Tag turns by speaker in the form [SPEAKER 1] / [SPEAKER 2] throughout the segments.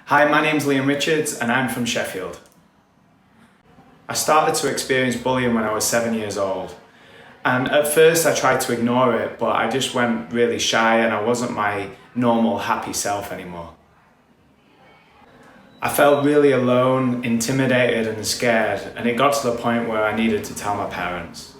[SPEAKER 1] Hi, my name's Liam Richards and I'm from Sheffield. I started to experience bullying when I was 7 years old. And at first I tried to ignore it, but I just went really shy and I wasn't my normal happy self anymore. I felt really alone, intimidated and scared, and it got to the point where I needed to tell my parents.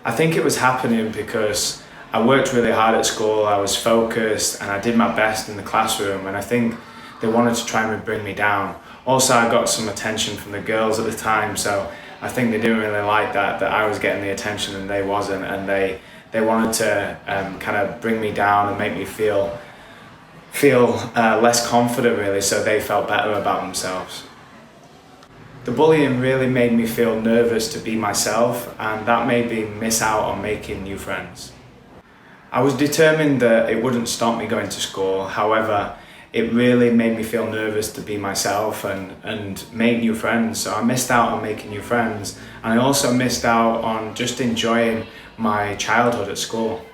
[SPEAKER 1] I think it was happening because I worked really hard at school, I was focused and I did my best in the classroom, and I think they wanted to try and bring me down. Also, I got some attention from the girls at the time, so I think they didn't really like that I was getting the attention and they wasn't, and they wanted to kind of bring me down and make me feel less confident really, so they felt better about themselves. The bullying really made me feel nervous to be myself, and that made me miss out on making new friends. I was determined that it wouldn't stop me going to school. However, it really made me feel nervous to be myself and make new friends. So I missed out on making new friends, and I also missed out on just enjoying my childhood at school.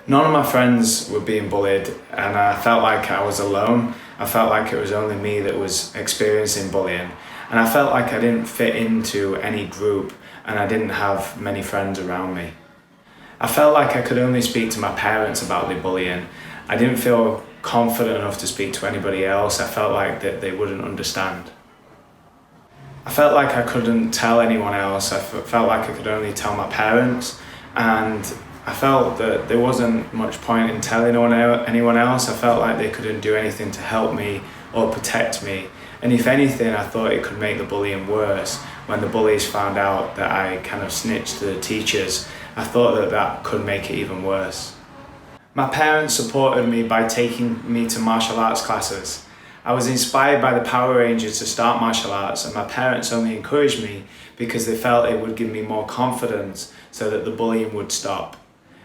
[SPEAKER 1] None of my friends were being bullied, and I felt like I was alone. I felt like it was only me that was experiencing bullying, and I felt like I didn't fit into any group and I didn't have many friends around me. I felt like I could only speak to my parents about the bullying. I didn't feel confident enough to speak to anybody else. I felt like that they wouldn't understand. I felt like I couldn't tell anyone else. I felt like I could only tell my parents, and I felt that there wasn't much point in telling anyone else. I felt like they couldn't do anything to help me or protect me. And if anything, I thought it could make the bullying worse. When the bullies found out that I kind of snitched to the teachers, I thought that could make it even worse. My parents supported me by taking me to martial arts classes. I was inspired by the Power Rangers to start martial arts, and my parents only encouraged me because they felt it would give me more confidence so that the bullying would stop.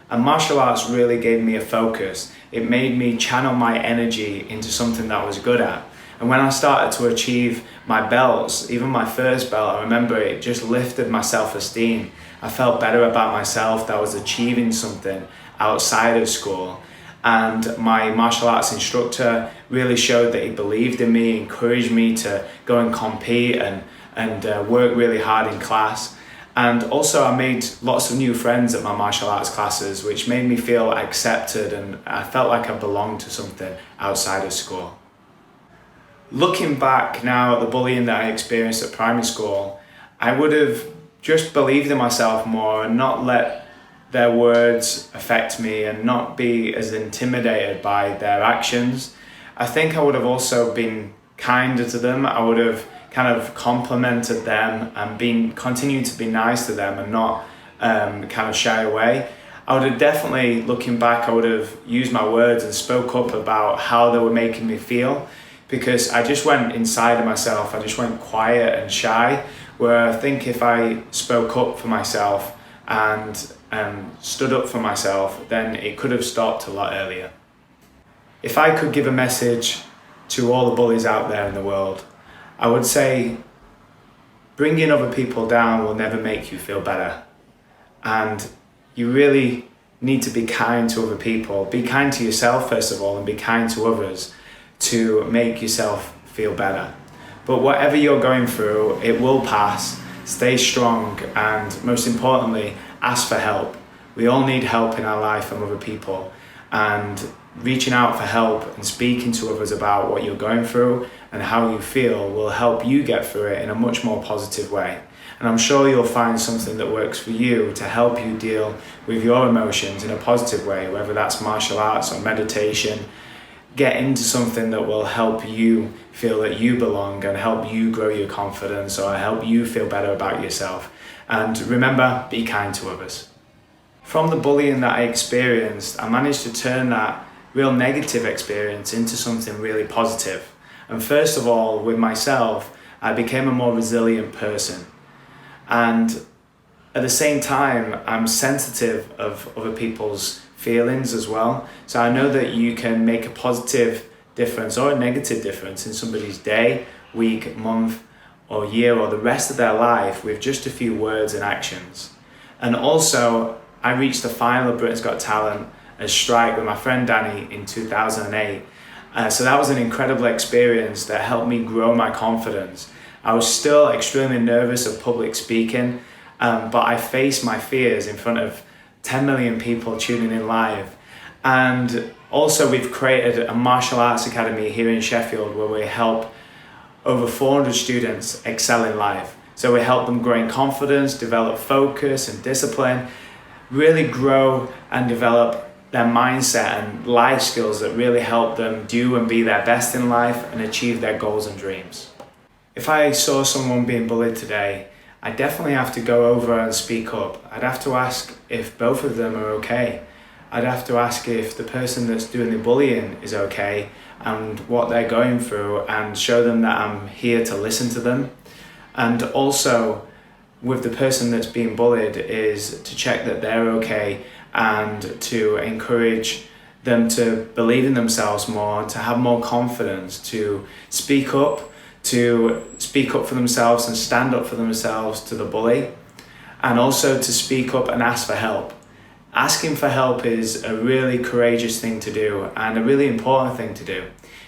[SPEAKER 1] And martial arts really gave me a focus. It made me channel my energy into something that I was good at. And when I started to achieve my belts, even my first belt, I remember it just lifted my self-esteem. I felt better about myself, that I was achieving something outside of school. And my martial arts instructor really showed that he believed in me, encouraged me to go and compete and work really hard in class. And also I made lots of new friends at my martial arts classes, which made me feel accepted, and I felt like I belonged to something outside of school. Looking back now at the bullying that I experienced at primary school, I would have just believed in myself more and not let their words affect me and not be as intimidated by their actions. I think I would have also been kinder to them. I would have kind of complimented them and continued to be nice to them and not kind of shy away. I would have definitely, looking back, I would have used my words and spoke up about how they were making me feel, because I just went inside of myself. I just went quiet and shy, where I think if I spoke up for myself and stood up for myself, then it could have stopped a lot earlier. If I could give a message to all the bullies out there in the world, I would say bringing other people down will never make you feel better. And you really need to be kind to other people. Be kind to yourself first of all, and be kind to others to make yourself feel better. But whatever you're going through, it will pass. Stay strong, and most importantly, ask for help. We all need help in our life from other people, and reaching out for help and speaking to others about what you're going through and how you feel will help you get through it in a much more positive way. And I'm sure you'll find something that works for you to help you deal with your emotions in a positive way, whether that's martial arts or meditation. Get into something that will help you feel that you belong and help you grow your confidence or help you feel better about yourself. And remember, be kind to others. From the bullying that I experienced, I managed to turn that real negative experience into something really positive. And first of all, with myself, I became a more resilient person. And at the same time, I'm sensitive of other people's feelings as well. So I know that you can make a positive difference or a negative difference in somebody's day, week, month, or year, or the rest of their life with just a few words and actions. And also, I reached the final of Britain's Got Talent as Strike with my friend Danny in 2008. So that was an incredible experience that helped me grow my confidence. I was still extremely nervous of public speaking, but I faced my fears in front of 10 million people tuning in live. And also we've created a martial arts academy here in Sheffield where we help over 400 students excel in life. So we help them grow in confidence, develop focus and discipline, really grow and develop their mindset and life skills that really help them do and be their best in life and achieve their goals and dreams. If I saw someone being bullied today, I definitely have to go over and speak up. I'd have to ask if both of them are okay. I'd have to ask if the person that's doing the bullying is okay and what they're going through, and show them that I'm here to listen to them. And also with the person that's being bullied is to check that they're okay and to encourage them to believe in themselves more, to have more confidence, to speak up for themselves and stand up for themselves to the bully, and also to speak up and ask for help. Asking for help is a really courageous thing to do and a really important thing to do.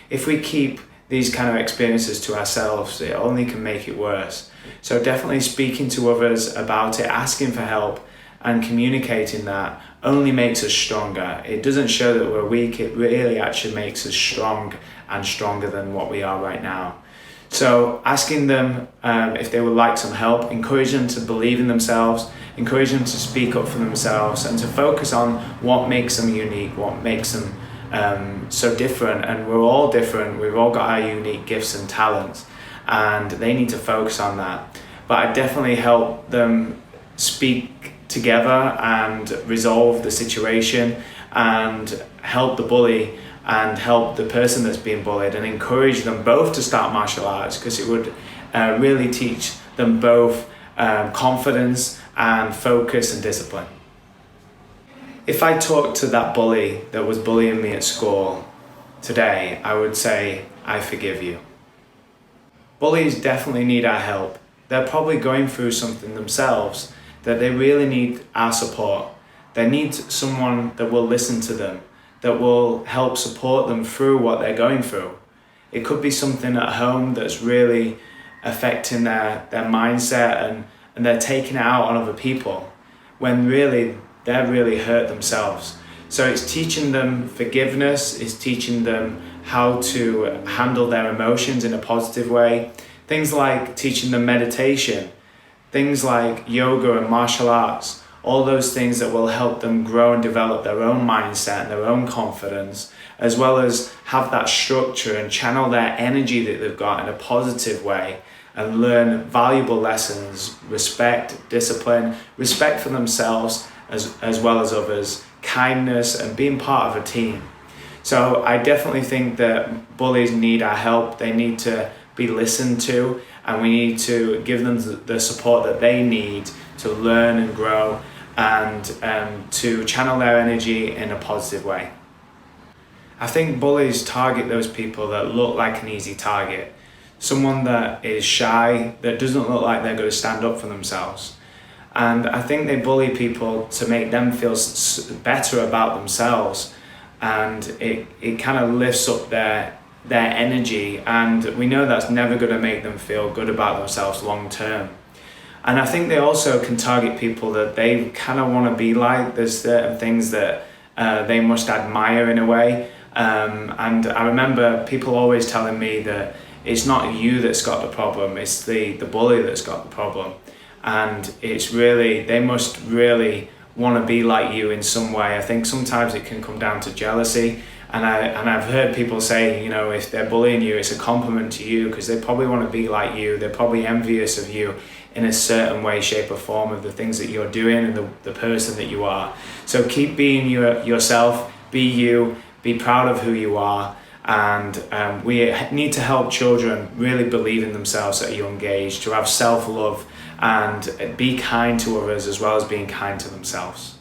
[SPEAKER 1] If we keep these kind of experiences to ourselves, it only can make it worse. So definitely speaking to others about it, asking for help and communicating that only makes us stronger. It doesn't show that we're weak, it really actually makes us strong and stronger than what we are right now. So asking them if they would like some help, encourage them to believe in themselves, encourage them to speak up for themselves and to focus on what makes them unique, what makes them so different. And we're all different, we've all got our unique gifts and talents, and they need to focus on that. But I definitely help them speak together and resolve the situation and help the bully and help the person that's being bullied, and encourage them both to start martial arts, because it would really teach them both confidence and focus and discipline. If I talked to that bully that was bullying me at school today, I would say, I forgive you. Bullies definitely need our help. They're probably going through something themselves that they really need our support. They need someone that will listen to them, that will help support them through what they're going through. It could be something at home that's really affecting their mindset and they're taking it out on other people when really they're really hurt themselves. So it's teaching them forgiveness, it's teaching them how to handle their emotions in a positive way. Things like teaching them meditation, things like yoga and martial arts, all those things that will help them grow and develop their own mindset and their own confidence, as well as have that structure and channel their energy that they've got in a positive way and learn valuable lessons, respect, discipline, respect for themselves as well as others, kindness, and being part of a team. So I definitely think that bullies need our help. They need to be listened to, and we need to give them the support that they need to learn and grow and to channel their energy in a positive way. I think bullies target those people that look like an easy target. Someone that is shy, that doesn't look like they're going to stand up for themselves. And I think they bully people to make them feel better about themselves, and it kind of lifts up their energy, and we know that's never going to make them feel good about themselves long term. And I think they also can target people that they kind of want to be like. There's certain things that they must admire in a way. And I remember people always telling me that it's not you that's got the problem, it's the bully that's got the problem. And it's really, they must really want to be like you in some way. I think sometimes it can come down to jealousy. And I've heard people say, you know, if they're bullying you, it's a compliment to you, because they probably want to be like you. They're probably envious of you in a certain way, shape or form of the things that you're doing and the person that you are. So keep being yourself, be you, be proud of who you are. And we need to help children really believe in themselves at a young age, to have self-love and be kind to others as well as being kind to themselves.